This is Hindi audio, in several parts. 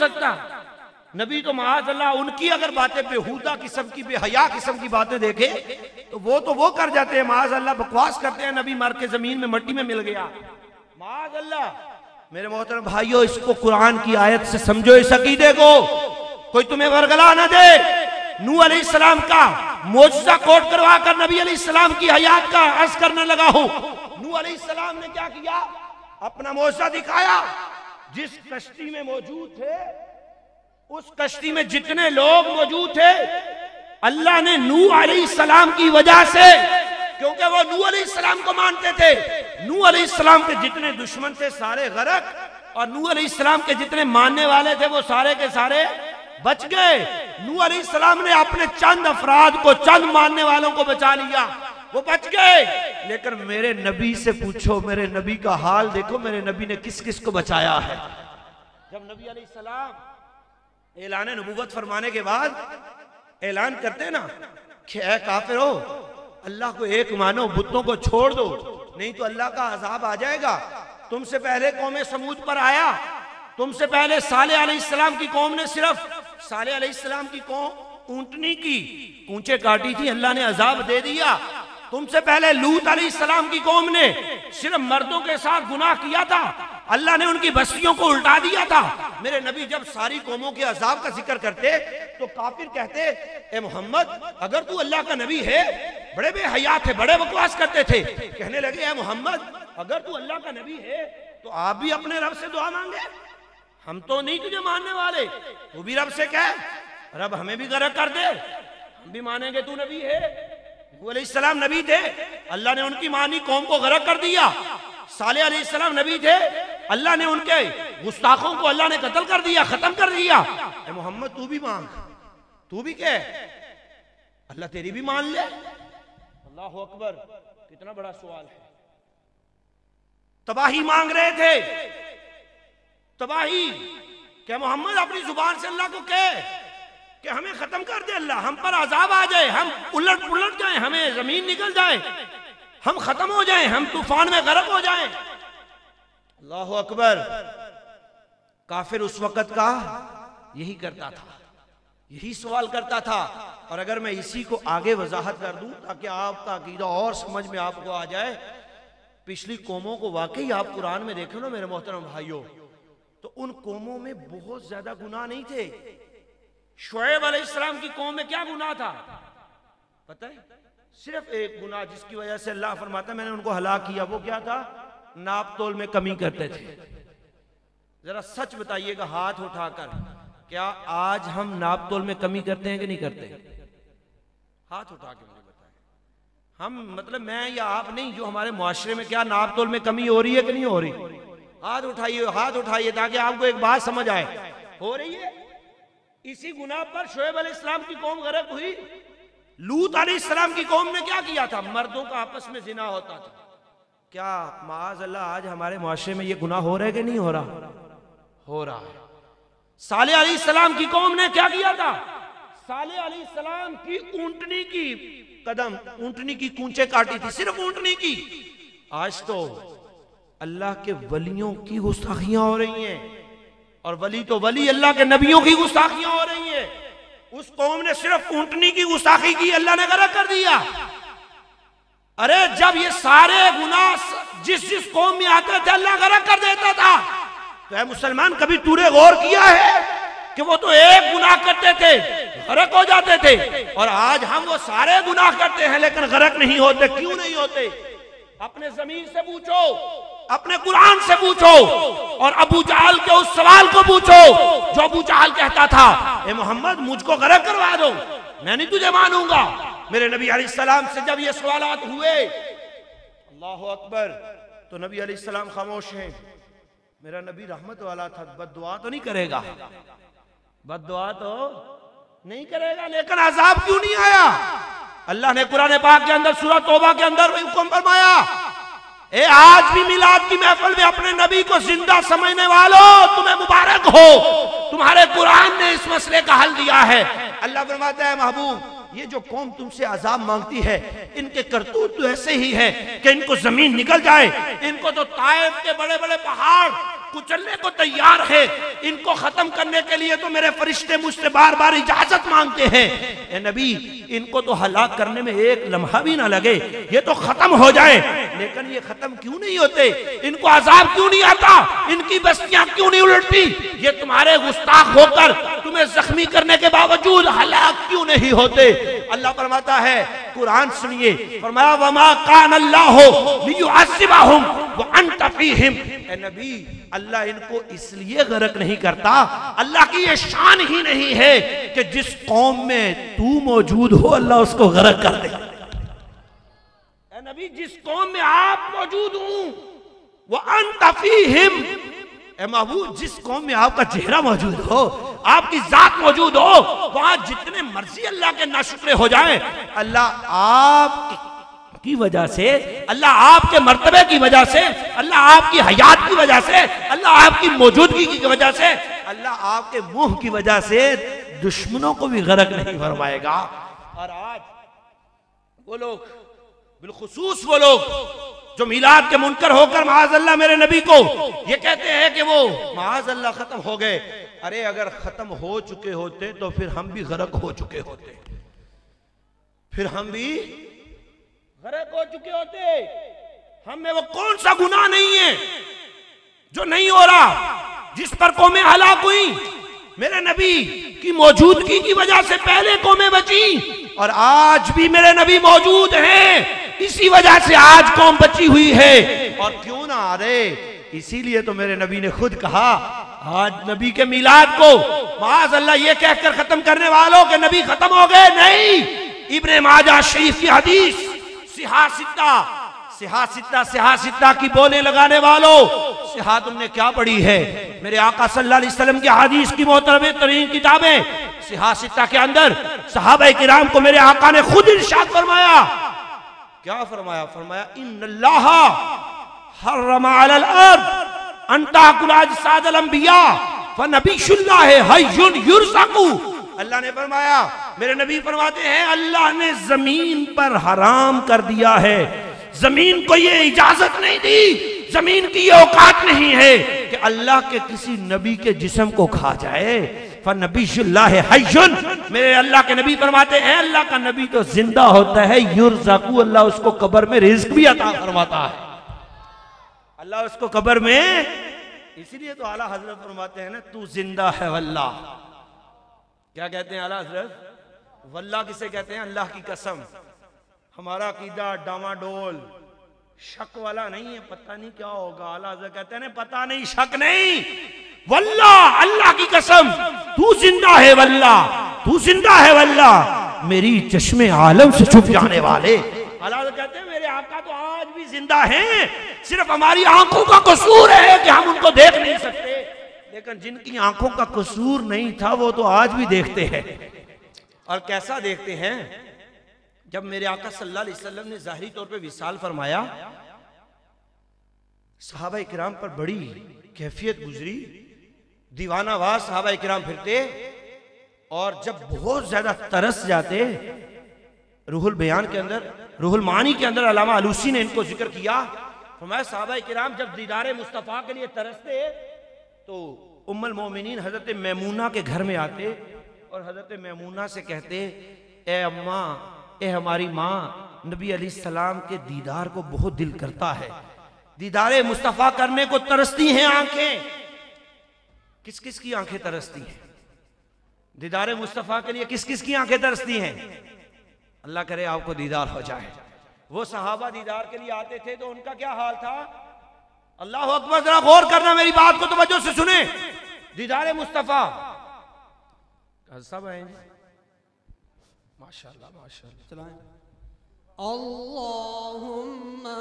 सकता। नबी तो माअज़ल्लाह उनकी अगर बातें बेहुदा किस्म की, बेहया किस्म की बातें देखे तो वो कर जाते हैं, माअज़ल्लाह बकवास करते हैं, नबी मर के जमीन में मट्टी में मिल गया, माअज़ल्लाह। मेरे मोहतरम भाइयों, इसको कुरान की आयत से समझो, इस अकीदे को। कोई तुम्हें वरगला ना दे। नूह अलैहिस्सलाम का मौजज़ा कोट करवा कर नबी अलैहिस्सलाम की हयात का अर्ज करने लगा हूं। नूह अलैहिस्सलाम ने क्या किया? अपना मौजज़ा दिखाया। जिस कश्ती में मौजूद थे, उस कश्ती में जितने लोग मौजूद थे, अल्लाह ने नूह अलैहिस्सलाम की वजह से, क्योंकि वो नूह अलैहिस्सलाम को मानते थे, नूह अलैहिस्सलाम के जितने दुश्मन थे सारे गरक, और नूह अलैहिस्सलाम के जितने मानने वाले थे वो सारे के सारे बच गए। नूह अलैहिस्सलाम ने अपने चंद अफराद को, चंद मानने वालों को बचा लिया, वो बच गए। लेकिन मेरे नबी से पूछो, मेरे नबी का हाल देखो, मेरे नबी ने किस किस को बचाया है। जब नबी अलैहिस्सलाम ऐलान नबूवत फरमाने के बाद ऐलान करते ना कि ऐ काफिरो, अल्लाह को एक मानो, बुतों को छोड़ दो, नहीं तो अल्लाह का अजाब आ जाएगा। तुमसे पहले कौम समूद पर आया, तुमसे पहले सालेह अलैहिस्सलाम की कौम ने, सिर्फ सालेह अलैहिस्सलाम की कौम ऊंटनी की कूंचे काटी थी, अल्लाह ने अजाब दे दिया। तुमसे पहले लूत अलैहिस्सलाम की कौम ने सिर्फ मर्दों के साथ गुनाह किया था, अल्लाह ने उनकी बस्तियों को उल्टा दिया था। मेरे नबी जब सारी कौमों के अजाब का जिक्र करते तो काफिर कहते, ए मोहम्मद अगर तू अल्लाह का नबी है, बड़े बेहया थे, बड़े बकवास करते थे। कहने लगे, ए मोहम्मद अगर तू अल्लाह का नबी है तो आप भी अपने रब से दुआ मांगे, हम तो नहीं तुझे मानने वाले, तू भी रब से कह, रब हमें भी गर्क कर दे, हम भी मानेंगे तू नबी है। नूह अलैहिस्सलाम नबी थे, अल्लाह ने उनकी मानी कौम को गर्क कर दिया। सालेह अलैहिस्सलाम नबी थे, अल्लाह ने उनके गुस्ताखों को अल्लाह ने कत्ल कर दिया, खत्म कर दिया। ए मोहम्मद तू भी मांग, तू भी कह, अल्लाह तेरी भी मान ले। अल्लाह अकबर, कितना बड़ा सवाल है। तबाही मांग रहे थे, तबाही। क्या मोहम्मद अपनी जुबान से अल्लाह को कह कि हमें खत्म कर दे अल्लाह, हम पर अजाब आ जाए, हम उलट पुलट जाए, हमें जमीन निकल जाए, हम खत्म हो जाएं, हम तूफान में गर्क हो जाएं। अल्लाह अकबर। काफिर उस वक्त का यही करता था, यही सवाल करता था। और अगर मैं इसी को आगे वजाहत कर दूं ताकि आपका अकीदा और समझ में आपको आ जाए, पिछली कौमों को वाकई आप कुरान में देखो ना मेरे मोहतरम भाइयों, तो उन कौमों में बहुत ज्यादा गुनाह नहीं थे। शुएब अलैहिस्सलाम की कौम में क्या गुनाह था पता है? सिर्फ एक गुनाह जिसकी वजह से अल्लाह फरमाता मैंने उनको हलाक किया, वो क्या था? नाप तोल में कमी करते थे। जरा सच बताइएगा हाथ उठाकर, क्या आज हम नाप तोल में कमी करते हैं कि नहीं करते? हाथ उठा के मुझे बताएं। हम मतलब मैं या आप नहीं, जो हमारे मुआशरे में क्या नाप तोल में कमी हो रही है कि नहीं हो रही? हाथ उठाइए, हाथ उठाइए ताकि आपको एक बात समझ आए। हो रही है। इसी गुनाह पर शुएब अलैहिस्सलाम की कौम गर्क हुई। लूत अलैहिस्सलाम की कौम ने क्या किया था? मर्दों का आपस में जिना होता था। क्या माअज़ल्लाह आज हमारे मुआशरे में ये गुनाह हो रहा है कि नहीं हो रहा? हो रहा है। सालेह अलैहिस्सलाम की कौम ने क्या किया था? सालेह अलैहिस्सलाम की ऊंटनी की कदम, ऊंटनी की कूंचे काटी थी, सिर्फ ऊंटनी की। आज तो अल्लाह के वलियों की गुस्ताखियां हो रही हैं, और वली तो वली, अल्लाह के नबियों की गुस्ताखियां हो रही हैं। उस कौम ने सिर्फ ऊंटनी की गुस्ताखी की, अल्लाह ने गर्क कर दिया। अरे जब ये सारे गुनाह जिस जिस कौम में आते थे अल्लाह गर्क कर देता था। तो ऐ मुसलमान, कभी तूने गौर किया है कि वो तो एक गुनाह करते थे गर्क हो जाते थे, और आज हम वो सारे गुनाह करते हैं लेकिन गर्क नहीं होते? क्यों नहीं होते? अपने जमीन से पूछो, अपने कुरान से पूछो, और अबू जहल के उस सवाल को पूछो जो अबू जहल कहता था ए मोहम्मद मुझको गर्क करवा दो, मैं नहीं तुझे मानूंगा। मेरे नबी अलैहिस्सलाम से जब ये सवालात हुए, अल्लाह अकबर, तो नबी अलैहिस्सलाम खामोश हैं। मेरा नबी रहमत वाला था, बद्दुआ तो नहीं करेगा, बद्दुआ तो नहीं करेगा, लेकिन अजाब क्यों नहीं आया? अल्लाह ने कुरान पाक के अंदर सूरह तौबा के अंदर हुक्म फरमाया, ए आज भी मिलाद की महफिल में अपने नबी को जिंदा समझने वालों तुम्हें मुबारक हो, तुम्हारे कुरान ने इस मसले का हल दिया है। अल्लाह फरमाता है महबूब ये जो कौम तुमसे अजाब मांगती है, इनके करतूत तो ऐसे ही है कि इनको जमीन निकल जाए। इनको तो ताइफ के बड़े बड़े पहाड़ कुचलने को तैयार है। इनको खत्म करने के लिए तो मेरे फरिश्ते मुझसे बार बार इजाजत मांगते हैं। ए नबी, इनको तो हलाक करने में एक लम्हा भी ना लगे, ये तो खत्म हो जाए। लेकिन ये खत्म क्यों नहीं होते? इनको अजाब क्यों नहीं आता? इनकी बस्तियां क्यों नहीं उलटती? ये तुम्हारे गुस्ताख होकर तुम्हें जख्मी करने के बावजूद हलाक क्यों नहीं होते? अल्लाह फरमाता है, कुरान सुनिए, फरमाया वमा कान अल्लाहु लियुअज़्ज़िबहुम व अंत फीहिम। ए नबी, अल्लाह इनको इसलिए गर्क नहीं करता, अल्लाह की ये शान ही नहीं है कि जिस कौम में तू मौजूद हो अल्लाह उसको गर्क कर दे। ए नबी, जिस कौम में आप मौजूद हो वो अंत फीहिम, ए महबूब, जिस कौम में आपका चेहरा मौजूद हो, आपकी जात मौजूद हो, वहां जितने मर्जी अल्लाह के नाशुक्रे हो जाएं, अल्लाह आपकी वजह से, अल्लाह आपके मर्तबे की वजह से, अल्लाह आपकी हयात की वजह से, अल्लाह आपकी मौजूदगी की वजह से, अल्लाह आपके मुंह की वजह से दुश्मनों को भी गर्क नहीं फरमाएगा। और आज वो लोग, बिलखुसूस वो लोग जो मिलाद के मुनकर होकर माअज़ल्लाह मेरे नबी को ये कहते हैं कि वो माअज़ल्लाह खत्म हो गए। अरे अगर खत्म हो चुके होते तो फिर हम भी गर्क हो चुके होते, फिर हम भी गर्क हो चुके होते। हम में वो कौन सा गुनाह नहीं है जो नहीं हो रहा, जिस पर कौमें हलाक हुई? मेरे नबी की मौजूदगी की वजह से पहले कौमें बची, और आज भी मेरे नबी मौजूद हैं, इसी वजह से आज कौम बची हुई है। और क्यों ना आ रहे? इसीलिए तो मेरे नबी ने खुद कहा, आज नबी के मिलाद को माअज़ल्लाह ये कहकर खत्म करने वालों के नबी खत्म हो गए नहीं। इब्ने माजा शरीफ की हदीस, सिहा की बोले लगाने वालों, सिहा तुमने क्या पढ़ी है? मेरे आका सल्लल्लाहु अलैहि वसल्लम की हदीस की मोहतरम तरीन किताबें सिहा के अंदर सहाबा किराम को मेरे आका ने खुद इरशाद फरमाया। क्या फरमाया? फरमाया इन्नल्लाह हर्रमा अलल अर्द अन ताकुल अजसादल अंबिया फनबियुल्लाह हय्युन युरज़क़ु। अल्लाह ने फरमाया, मेरे नबी फरमाते हैं, अल्लाह ने जमीन पर हराम कर दिया है, जमीन को ये इजाजत नहीं दी, जमीन की ये औकात नहीं है कि अल्लाह के किसी नबी के जिस्म को खा जाए। फनबियुल्लाह हय्युन, मेरे अल्लाह के नबी फरमाते हैं, अल्लाह का नबी तो जिंदा होता है, युरज़क़ु, अल्लाह उसको कब्र में रिज़्क़ भी अता फरमाता है। अल्लाह उसको कब्र में, इसीलिए तो आला हजरत फरमाते हैं ना, तू जिंदा है वल्लाह। क्या कहते हैं आला हजरत? वल्लाह किसे कहते हैं? अल्लाह की कसम। हमारा अकीदा डामाडोल शक वाला नहीं है, पता नहीं क्या होगा। आला हजरत कहते हैं पता नहीं, शक नहीं, वल्लाह, अल्लाह की कसम, तू जिंदा है वल्लाह, तू जिंदा है वल्लाह, मेरी चश्मे आलम से छुप जाने वाले। आला हजरत कहते हैं मेरे आका तो आज भी जिंदा हैं, सिर्फ हमारी आंखों का कसूर है कि हम उनको देख नहीं सकते। लेकिन जिनकी आंखों का कसूर नहीं था वो तो आज भी देखते हैं। और कैसा देखते हैं? जब मेरे आका सल्लल्लाहु अलैहि वसल्लम ने ज़ाहिरी तौर पे विसाल फरमाया, सहाबा इकराम पर बड़ी कैफियत गुजरी, दीवानावाज सहाबा इकराम फिरते, और जब बहुत ज्यादा तरस जाते, रूहुल बयान के अंदर, रूहुल मानी के अंदर अल्लामा आलूसी ने इनको जिक्र किया, फरमाया सहाबा इकराम जब दीदारे मुस्तफ़ा के लिए तरसते तो उम्मुल मोमिनीन हजरत मैमूना के घर में आते और हजरत मैमूना से कहते, ए अम्मा, ए हमारी माँ, नबी अलैहिस्सलाम के दीदार को बहुत दिल करता है, दीदारे मुस्तफ़ा करने को तरसती हैं आंखें। किस किस की आंखें तरसती हैं? दीदारे मुस्तफ़ा के लिए किस किस की आंखें तरसती हैं? अल्लाह करे आपको दीदार हो जाए। वो सहाबा दीदार के लिए आते थे तो उनका क्या हाल था? अल्लाह अकबर, जरा गौर करना, मेरी बात को तवज्जो से सुने। दीदारे मुस्तफ़ा सब है, माशाअल्लाह माशाअल्लाह, चलाएं। अल्लाहुम्मा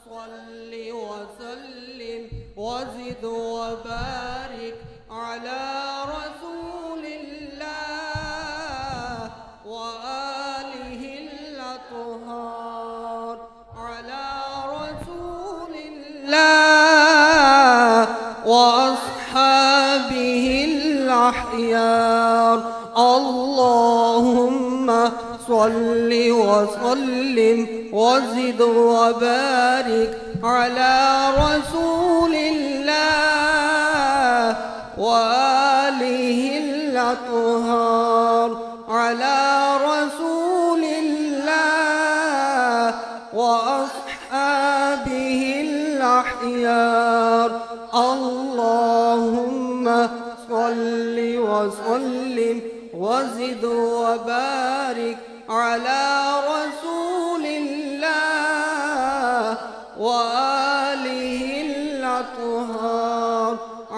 सल्लि व सल्लिम व ज़िद व बारिक अला रसूलिल्लाह व आलिहिल अत्हार अला रसूलिल्लाह व अस्हाबिहिल अहयार। अल्लाहुम्मा सल्लि वसल्लिम वज़िद वबारिक अला रसूलिल्लाह व आलिहिल अत्हार अला रसूलिल्लाह व अस्हाबिहिल अह्यार अल्लाहुम्मा सल्लि वसल्लिम वज़िद वबारिक अला रसूलिल्लाह व आलिहिल अत्हार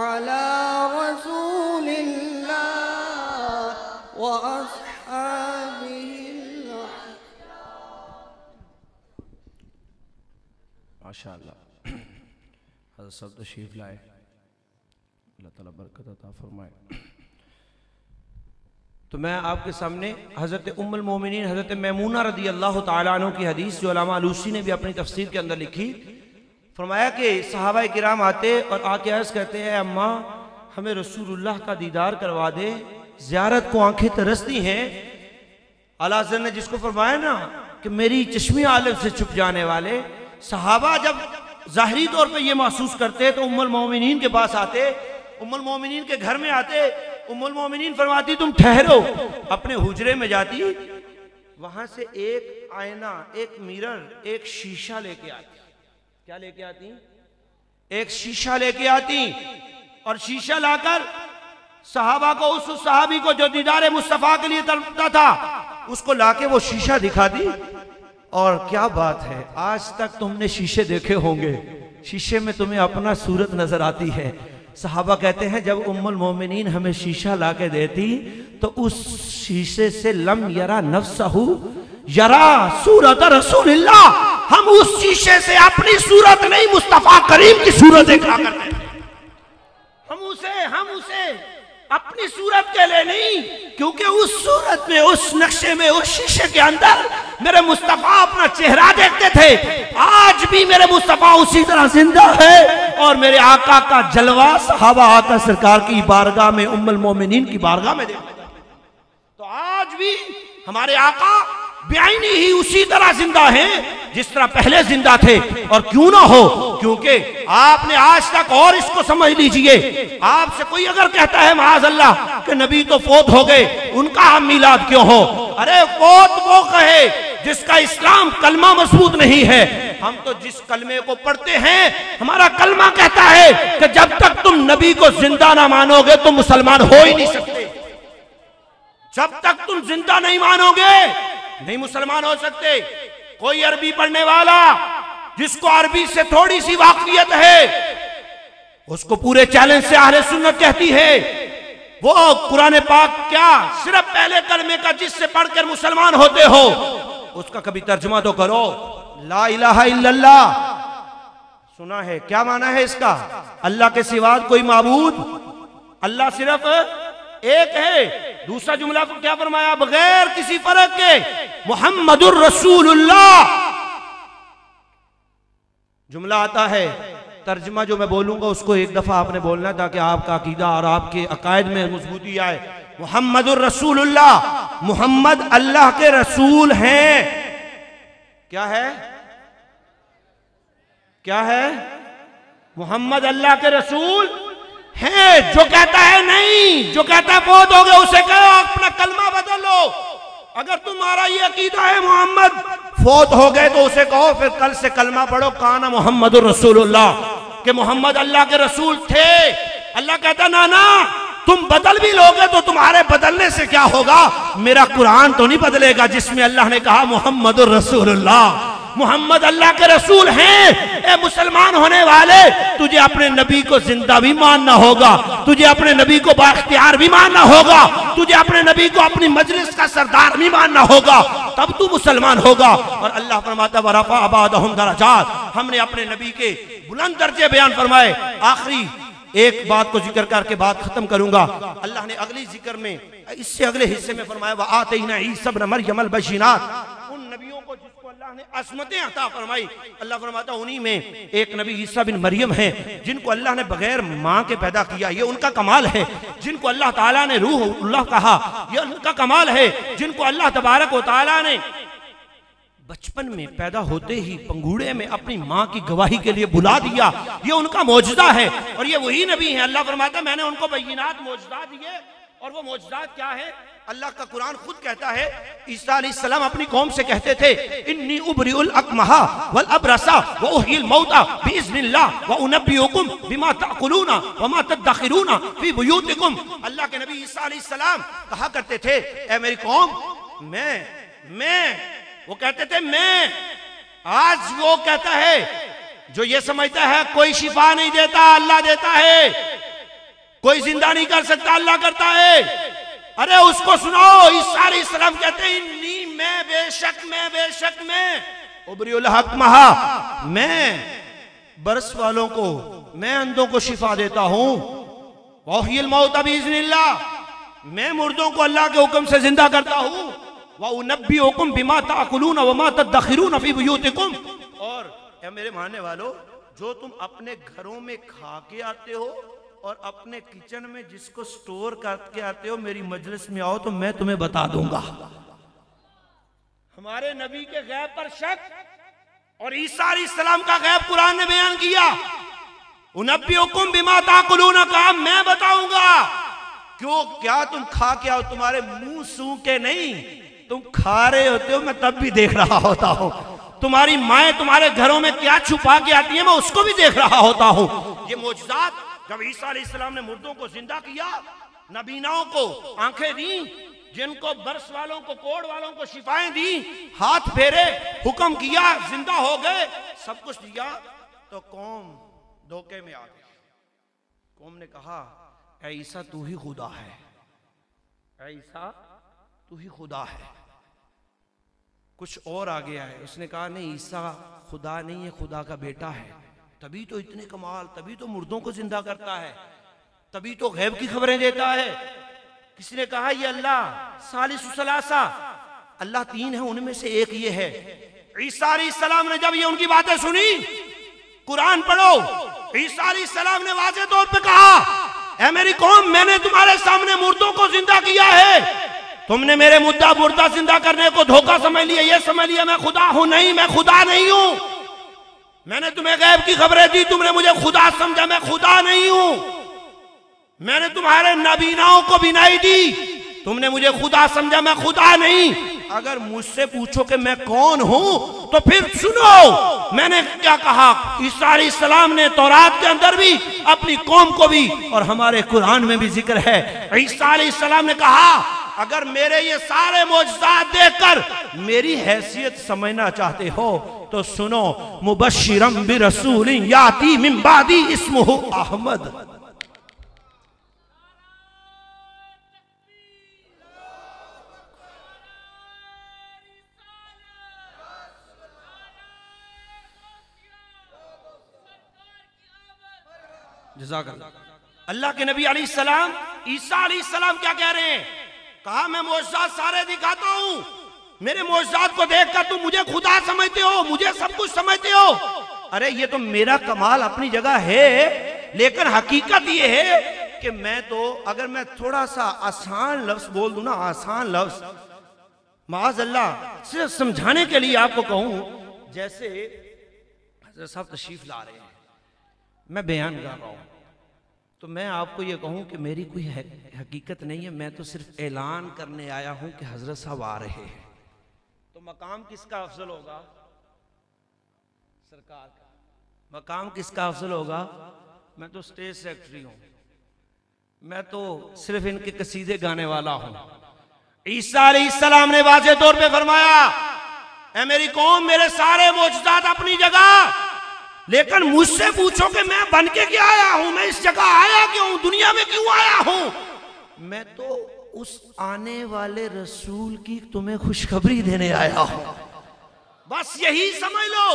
अला रसूलिल्लाह व अस्हाबिहिल माशाअल्लाह। हज़रत साहब तशरीफ लाए, अल्लाह ताला बरकत अता फरमाए। तो मैं आपके सामने हज़रत उम्मुल मोमिनीन हज़रत मैमूना रदी अल्लाह ताला अन्हा की हदीस जो अल्लामा अलूसी ने भी अपनी तफसीर के अंदर लिखी, फरमाया कि सहाबा किराम आते और आके अर्ज़ कहते हैं अम्मा हमें रसूलुल्लाह का दीदार करवा दे, ज़ियारत को आंखें तरसती हैं। आला हज़रत ने जिसको फरमाया ना कि मेरी चश्मे आलम से छुप जाने वाले, सहाबा जब ज़ाहिरी तौर पे ये महसूस करते तो उम्मुल मोमिनीन के पास आते, उम्मुल मोमिनीन के घर में आते, उम्मुल मोमिनीन फरमाती तुम ठहरो, अपने हुजरे में जाती, वहां से एक आईना, एक मिरर, एक शीशा लेके आती। क्या लेके आती? एक शीशा लेके आती और शीशा लाकर सहाबा को, उस सहाबी को जो दीदार मुस्तफा के लिए तड़पता था, उसको लाके वो शीशा दिखाती। और क्या बात है, आज तक तुमने शीशे देखे होंगे, शीशे में तुम्हें अपना सूरत नजर आती है। सहाबा कहते हैं जब उम्मुल मोमिनीन हमें शीशा लाके देती तो उस शीशे से लम यरा नफ्सहु यरा सूरत रसूलिल्लाह, हम उस शीशे से अपनी सूरत नहीं मुस्तफा करीम की सूरत देखा करते थे। हम उसे अपनी सूरत के लिए नहीं, क्योंकि उस सूरत में, उस नक्शे में, उस शीशे के अंदर मेरे मुस्तफा अपना चेहरा देखते थे। आज भी मेरे मुस्तफा उसी तरह जिंदा है और मेरे आका का जलवा सहाबा आका सरकार की बारगाह में, उम्मुल मोमिनीन की बारगाह में देखते थे। तो आज भी हमारे आका बेआईनी ही उसी तरह जिंदा हैं जिस तरह पहले जिंदा थे। और क्यों ना हो, क्योंकि आपने आज तक, और इसको समझ लीजिए, आपसे कोई अगर कहता है माज़अल्लाह कि नबी तो फोत हो गए, उनका हम मिलाद क्यों हो? अरे फोत वो कहे जिसका इस्लाम कलमा मजबूत नहीं है। हम तो जिस कलमे को पढ़ते हैं, हमारा कलमा कहता है कि जब तक तुम नबी को जिंदा ना मानोगे तुम मुसलमान हो ही नहीं सकते। जब तक तुम जिंदा नहीं मानोगे नहीं मुसलमान हो सकते। कोई अरबी पढ़ने वाला जिसको अरबी से थोड़ी सी वाकफियत है, उसको पूरे चैलेंज से अहले सुन्नत कहती है वो कुरान पाक क्या सिर्फ पहले कलमे का जिससे पढ़कर मुसलमान होते हो उसका कभी तर्जुमा तो करो। ला इलाहा इल्लल्लाह सुना है, क्या माना है इसका? अल्लाह के सिवा कोई माबूद, अल्लाह सिर्फ एक है। दूसरा जुमला को क्या फरमाया? बगैर किसी फर्क के मुहम्मदुर रसूलुल्लाह। जुमला आता है, तर्जुमा जो मैं बोलूंगा उसको एक दफा आपने बोलना ताकि आपका अकीदा और आपके अकायद में मजबूती आए। मुहम्मदुर रसूलुल्लाह, मुहम्मद अल्लाह के रसूल हैं। क्या है? क्या है? मुहम्मद अल्लाह के रसूल है। जो कहता है नहीं, जो कहता है बहुत हो गया, उसे कहो अपना कलमा बदल लो। अगर तुम्हारा ये अकीदा है मोहम्मद फौत हो गए तो उसे कहो फिर कल से कलमा पढ़ो काना मुहम्मदुर रसूलुल्लाह, कि मोहम्मद अल्लाह के रसूल थे। अल्लाह कहता ना ना, तुम बदल भी लोगे तो तुम्हारे बदलने से क्या होगा? मेरा कुरान तो नहीं बदलेगा जिसमें अल्लाह ने कहा मुहम्मदुर रसूलुल्लाह। मोहम्मद अल्लाह के रसूल हैं। ए मुसलमान होने वाले, तुझे अपने नबी को जिंदा भी मानना होगा, तुझे अपने नबी को बाख्तियार भी मानना होगा, तुझे अपने नबी को अपनी मजलिस का सरदार भी मानना होगा, तब तू मुसलमान होगा। और अल्लाह फरमाता वरफा बादहुम दरजात, हमने अपने नबी के बुलंद दर्जे बयान फरमाए। आखिरी एक बात को जिक्र करके बात खत्म करूंगा। अल्लाह ने अगली जिक्र में, इससे अगले हिस्से में फरमाया व आतैना ईसा इब्न मरयम अल बय्यिनात, उन नबियों को जिसको अल्लाह अल्लाह ने असमतें अता फरमाई। अल्लाह फरमाता उन्हीं में एक नबी ईसा बिन मरियम है जिनको अल्लाह ने बगैर माँ के पैदा किया, ये उनका कमाल है। जिनको अल्लाह ताला ने रूहुल्लाह कहा, ये उनका कमाल है। जिनको अल्लाह तबारक व तआला ने बचपन में पैदा होते ही पंगूड़े में अपनी माँ की गवाही के लिए बुला दिया, ये उनका मौजज़ा है। और ये वही नबी है। अल्लाह फरमाता मैंने उनको बय्यिनात मौजज़ात दिए। और वो मौजज़ात क्या है? अल्लाह का कुरान खुद कहता है, ईसा अलैहिस्सलाम अपनी कौम से कहते थे, इन्नी उबरिउल अकमहा वल अबरसा व उहिल मौता बिइज़्निल्लाह व उनब्बिउकुम बिमा ताकुलूना व मा तदखिरूना फी बुयूतिकुम। अल्लाह के नबी ईसा अलैहिस्सलाम कहा करते थे, ए मेरी कौम, मैं वो कहते थे मैं। आज वो कहता है जो ये समझता है कोई शिफा नहीं देता, अल्लाह देता है, कोई जिंदा नहीं कर सकता, अल्लाह करता है। अरे उसको सुनाओ, ईसा अलैहिस्सलाम कहते हैं इन्नी मैं बेशक मैं उबरिउल हक महा, मैं बरस वालों को, मैं अंधों को शिफा देता हूं। वहिल मौत बिइज़्निल्लाह, मैं मुर्दों को अल्लाह के हुक्म से जिंदा करता हूं। व उनब्बिउकुम बिमा ताकुलूना व मा तदखिरूना फी बुयूतिकुम, और ए मेरे मानने वालों, जो तुम अपने घरों में खा के आते हो और अपने किचन में जिसको स्टोर करके आते हो, मेरी मजलिस में आओ तो मैं तुम्हें बता दूंगा। हमारे नबी के गैब पर शक और ईसा अलैहिस्सलाम का गैब कुरान ने बयान किया। उनब्बिउकुम बिमा ताकुलूना का मैं बताऊंगा। क्यों? क्या तुम खा के आओ, तुम्हारे मुंह सूखे नहीं, तुम खा रहे होते हो, मैं तब भी देख रहा होता हूं। तुम्हारी माएं तुम्हारे घरों में क्या छुपा के आती है, मैं उसको भी देख रहा होता हूं। ये मौजज़ात जब ईसा अलैहिस्सलाम ने मुर्दों को जिंदा किया, नबीनाओं को आंखें दी, जिनको बरस वालों को, कोढ़ वालों को शिफाएं दी, हाथ फेरे, हुक्म किया, जिंदा हो गए, सब कुछ दिया, तो कौम धोखे में आ गई। कौम ने कहा, ऐ ईसा तू ही खुदा है, ऐ ईसा तू ही खुदा है। कुछ और आ गया है, उसने कहा नहीं, ईसा खुदा नहीं है, खुदा का बेटा है। तभी तो इतने कमाल, तभी तो मुर्दों को जिंदा करता है, तभी तो गैब की खबरें देता है। किसी ने कहा ये अल्लाह सालिसु सलासा, अल्लाह तीन है, उनमें से एक ये है। ईसा अलैहिस्सलाम ने जब ये उनकी बातें सुनी, कुरान पढ़ो, ईसा अलैहिस्सलाम ने वाज़ेह तौर पे कहा, ऐ मेरी कौम, मैंने तुम्हारे सामने मुर्दों को जिंदा किया है। तुमने मेरे मुर्दा जिंदा करने को धोखा समझ लिया, ये समझ लिया मैं खुदा हूं। नहीं, मैं खुदा नहीं हूं। मैंने तुम्हें गैब की खबरें दी, तुमने मुझे खुदा समझा, मैं खुदा नहीं हूं। मैंने तुम्हारे नबीनाओं को बिनाई दी, तुमने मुझे खुदा समझा, मैं खुदा नहीं। अगर मुझसे पूछो कि मैं कौन हूं, तो फिर सुनो मैंने क्या कहा। ईसा अलैहिस्सलाम ने तौरात के अंदर भी, अपनी कौम को भी, और हमारे कुरान में भी जिक्र है। ईसा अलैहिस्सलाम ने कहा, अगर मेरे ये सारे मौजज़ात देखकर मेरी हैसियत समझना चाहते हो तो सुनो, मुबश्शिरम बिरसूलिन याती मिन बादी इस्मुहु अहमद। जज़ाकल्लाह। अल्लाह के नबी अलैहिस्सलाम, ईसा अलैहिस्सलाम क्या कह रहे हैं? कहा मैं मौजज़ात सारे दिखाता हूं, मेरे मौजज़ात को देखकर तुम मुझे खुदा समझते हो, मुझे सब कुछ समझते हो। अरे ये तो मेरा कमाल अपनी जगह है, लेकिन हकीकत ये है कि मैं तो, अगर मैं थोड़ा सा आसान लफ्ज बोल दूं ना, आसान लफ्ज, माअज़ल्लाह, सिर्फ समझाने के लिए आपको कहूं, जैसे हज़रत साहब तशरीफ ला रहे हैं, मैं बयान कर रहा हूं, तो मैं आपको ये कहूं कि मेरी कोई हकीकत नहीं है, मैं तो सिर्फ ऐलान करने आया हूं कि हजरत साहब आ रहे हैं। तो मकाम किसका अफजल होगा? सरकार का। मकाम किसका अफजल होगा? मैं तो स्टेज सेक्रेटरी हूं, मैं तो सिर्फ इनके कसीदे गाने वाला हूं। ईसा अलैहिस्सलाम ने वाज़ेह तौर पे फरमाया, ऐ मेरी कौम, मेरे सारे मौजज़ात अपनी जगह, लेकिन मुझसे पूछो कि मैं बन के क्या आया हूं, मैं इस जगह आया क्यों, दुनिया में क्यों आया हूं? मैं तो उस आने वाले रसूल की तुम्हें खुशखबरी देने आया हूं। बस यही समझ लो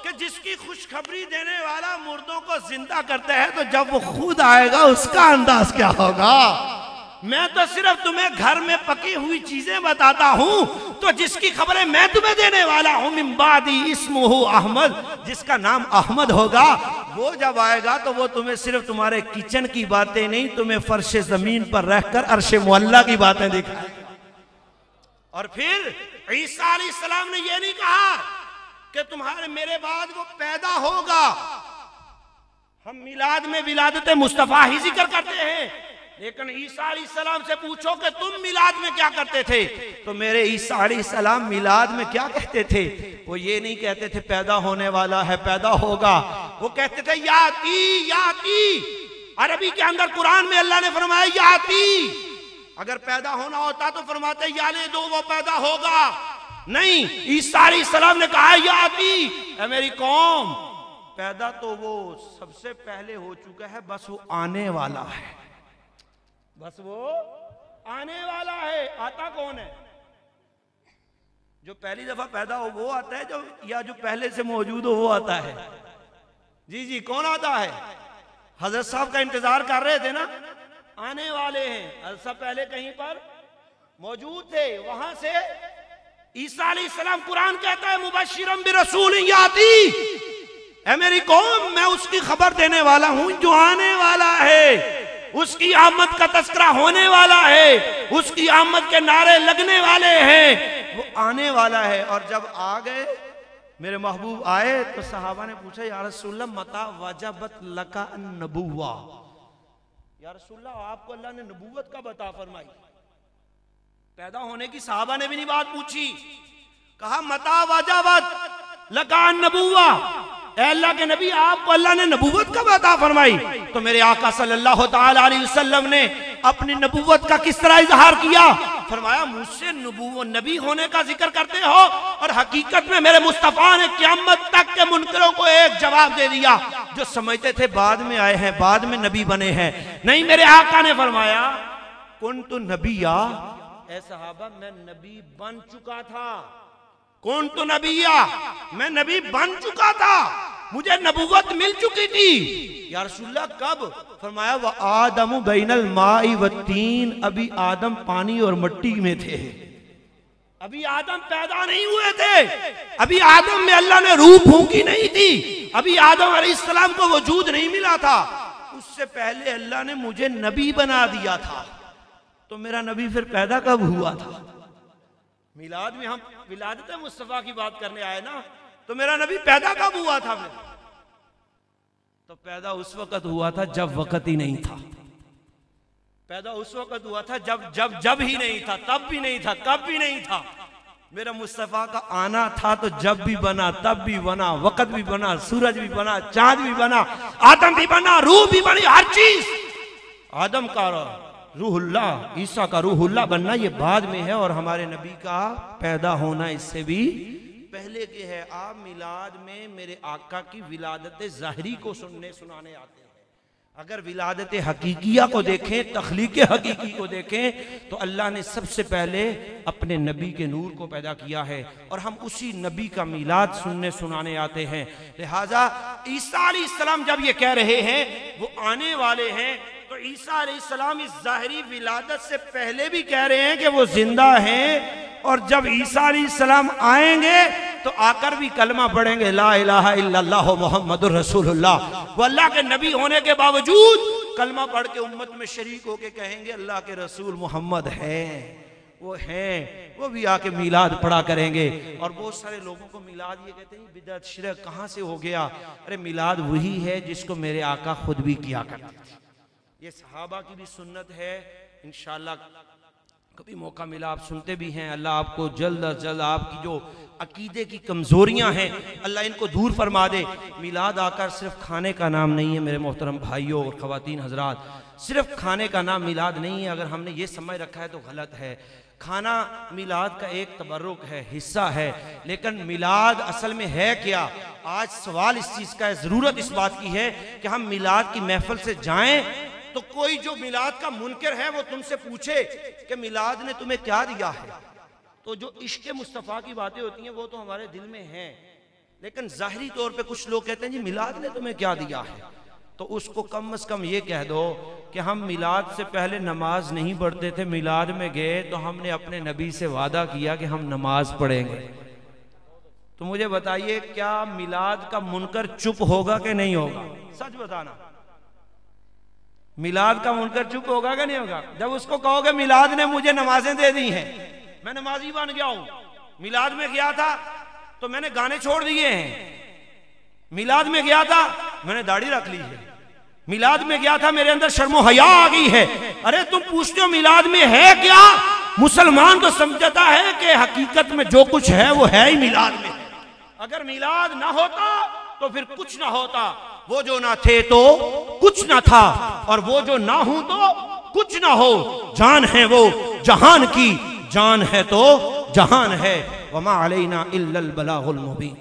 कि जिसकी खुशखबरी देने वाला मुर्दों को जिंदा करता है, तो जब वो खुद आएगा उसका अंदाज क्या होगा। मैं तो सिर्फ तुम्हें घर में पकी हुई चीजें बताता हूं। तो जिसकी खबरें मैं तुम्हें देने वाला हूं, मिम्बादी इस्मुहु अहमद, जिसका नाम अहमद होगा, वो जब आएगा तो वो तुम्हें सिर्फ तुम्हारे किचन की बातें नहीं, तुम्हें फर्श जमीन पर रहकर अर्श मुअल्ला की बातें दिखाएगा। और फिर ईसा अलैहिस्सलाम ने यह नहीं कहा कि तुम्हारे मेरे बाद वो पैदा होगा। हम मिलाद में विलादत मुस्तफा ही जिक्र करते हैं, लेकिन ईसा अलैहिस्सलाम से पूछो कि तुम मिलाद में क्या करते थे, तो मेरे ईसा अलैहिस्सलाम मिलाद में क्या कहते थे? वो ये नहीं कहते थे पैदा होने वाला है, पैदा होगा। वो कहते थे याती याती। अरबी के अंदर कुरान में अल्लाह ने फरमाया याती। अगर पैदा होना होता तो फरमाते याले दो, वो पैदा होगा। नहीं, ईसा अलैहिस्सलाम ने कहा याती, ऐ मेरी कौम, पैदा तो वो सबसे पहले हो चुका है, बस वो आने वाला है, बस वो आने वाला है। आता कौन है? जो पहली दफा पैदा हो वो आता है, जो या जो पहले से मौजूद हो वो आता है? जी जी, कौन आता है? हजरत साहब का इंतजार कर रहे थे ना, आने वाले हैं। हजरत साहब पहले कहीं पर मौजूद थे, वहां से ईसा अलैहिस्सलाम, कुरान कहता है मुबश्शिरन बिरसूल याती, ऐ मेरी कौम, मैं उसकी खबर देने वाला हूं जो आने वाला है, उसकी आमद का तस्करा होने वाला है, उसकी आमद के नारे लगने वाले हैं, वो आने वाला है। और जब आ गए, मेरे महबूब आए, तो सहाबा ने पूछा या रसूलल्लाह मता वजबत लका नबुव्वा, या रसूलल्लाह आपको अल्लाह ने नबूवत का बता फरमाई। पैदा होने की सहाबा ने भी नहीं बात पूछी, कहा मता वजबत लका नबुव्वा, अल्लाह के नबी आपको अल्लाह ने नबूवत का बता फरमाई। तो मेरे आका सल्लल्लाहु ताला अलैहि वसल्लम ने अपनी नबूवत का किस तरह इजहार किया? फरमाया मुझसे नबी होने का जिक्र करते हो, और हकीकत में मेरे मुस्तफा ने क़यामत तक के मुनकरों को एक जवाब दे दिया, जो समझते थे बाद में आए हैं, बाद में नबी बने हैं। नहीं, मेरे आका ने फरमाया कुन्तु नबिया, ऐ सहाबा मैं नबी बन चुका था। कौन तो नबिया, मैं नबी बन चुका था, मुझे नबूवत मिल चुकी थी। या रसूलल्लाह कब? फरमाया वह आदम बैनल माई व तीन, अभी आदम पानी और मिट्टी में थे, अभी आदम पैदा नहीं हुए थे, अभी आदम में अल्लाह ने रूह फूंकी नहीं थी, अभी आदम अलैहिस्सलाम को वजूद नहीं मिला था, उससे पहले अल्लाह ने मुझे नबी बना दिया था। तो मेरा नबी फिर पैदा कब हुआ था? मिलाद में हम विलादत मुस्तफा की बात करने आए ना, तो मेरा नबी पैदा कब हुआ था? फिर तो पैदा उस वक्त हुआ था जब वक्त ही नहीं था, पैदा उस वक्त हुआ था जब जब जब ही नहीं था, तब भी नहीं था, कब भी नहीं था। मेरा मुस्तफा का आना था तो जब भी बना, तब भी बना, वक्त भी बना, सूरज भी बना, चांद भी बना, आदम भी बना, रूह भी बनी, हर चीज। आदम का रूहुल्लाह, ईसा का रूहुल्लाह बनना ये बाद में है, और हमारे नबी का पैदा होना इससे भी पहले के है। आप मिलाद में मेरे आका की विलादत ज़ाहिरी को सुनाने आते हैं। अगर विलादत हकीकिया को देखें, तख्लीक हकीकी को देखें, तो अल्लाह ने सबसे पहले अपने नबी के नूर को पैदा किया है, और हम उसी नबी का मिलाद सुनाने आते हैं। लिहाजा ईसा अलैहिस्सलाम जब ये कह रहे हैं वो आने वाले हैं, तो ईसा अलैहिस्सलाम इस ज़ाहिरी विलादत से पहले भी कह रहे हैं कि वो जिंदा हैं, और जब ईसा अलैहिस्सलाम आएंगे तो आकर भी कलमा पढ़ेंगे ला इलाहा इल्लल्लाह मुहम्मदुर रसूलुल्लाह। वो अल्लाह के नबी होने के बावजूद कलमा पढ़ के उम्मत में शरीक होके कहेंगे अल्लाह के रसूल मोहम्मद हैं, वो हैं, वो भी आके मिलाद पढ़ा करेंगे। और बहुत सारे लोगों को मिलाद ये कहते हैं बिदअत शिरक कहाँ से हो गया? अरे मिलाद वही है जिसको मेरे आका खुद भी किया करते थे, ये सहाबा की भी सुन्नत है। इंशाअल्लाह कभी मौका मिला आप सुनते भी हैं। अल्लाह आपको जल्द अज जल्द आपकी जो अकीदे की कमज़ोरियां हैं अल्लाह इनको दूर फरमा दे। मिलाद आकर सिर्फ खाने का नाम नहीं है मेरे मोहतरम भाइयों और ख़वातीन हजरात, सिर्फ खाने का नाम मिलाद नहीं है। अगर हमने ये समझ रखा है तो गलत है। खाना मिलाद का एक तबर्रुक है, हिस्सा है, लेकिन मिलाद असल में है क्या? आज सवाल इस चीज़ का है, ज़रूरत इस बात की है कि हम मिलाद की महफिल से जाएं तो कोई जो मिलाद का मुनकर है वो तुमसे पूछे कि मिलाद ने तुम्हें क्या दिया है। तो जो इश्क मुस्तफ़ा की बातें होती हैं वो तो हमारे दिल में हैं, लेकिन ज़ाहिरी तौर पे कुछ लोग कहते हैं जी मिलाद ने तुम्हें क्या दिया है। तो उसको कम से कम ये कह दो कि हम मिलाद से पहले नमाज नहीं पढ़ते थे, मिलाद में गए तो हमने अपने नबी से वादा किया कि हम नमाज पढ़ेंगे। तो मुझे बताइए, क्या मिलाद का मुनकर चुप होगा कि नहीं होगा? सच बताना, मिलाद का मुनकर चुप होगा कि नहीं होगा? जब उसको कहोगे मिलाद ने मुझे नमाजें दे दी हैं, मैं नमाजी बन गया हूं, मिलाद में गया था तो मैंने गाने छोड़ दिए हैं, मिलाद में गया था मैंने दाढ़ी रख ली है, मिलाद में गया था मेरे अंदर शर्मो हया आ गई है। अरे तुम पूछते हो मिलाद में है क्या? मुसलमान तो समझता है कि हकीकत में जो कुछ है वो है ही मिलाद में। अगर मिलाद ना होता तो फिर कुछ ना होता, वो जो ना थे तो कुछ ना था, और वो जो ना हो तो कुछ ना हो। जान है वो जहान की, जान है तो जहान है। वमा अलैना इल्लल बलागुल मुबीन।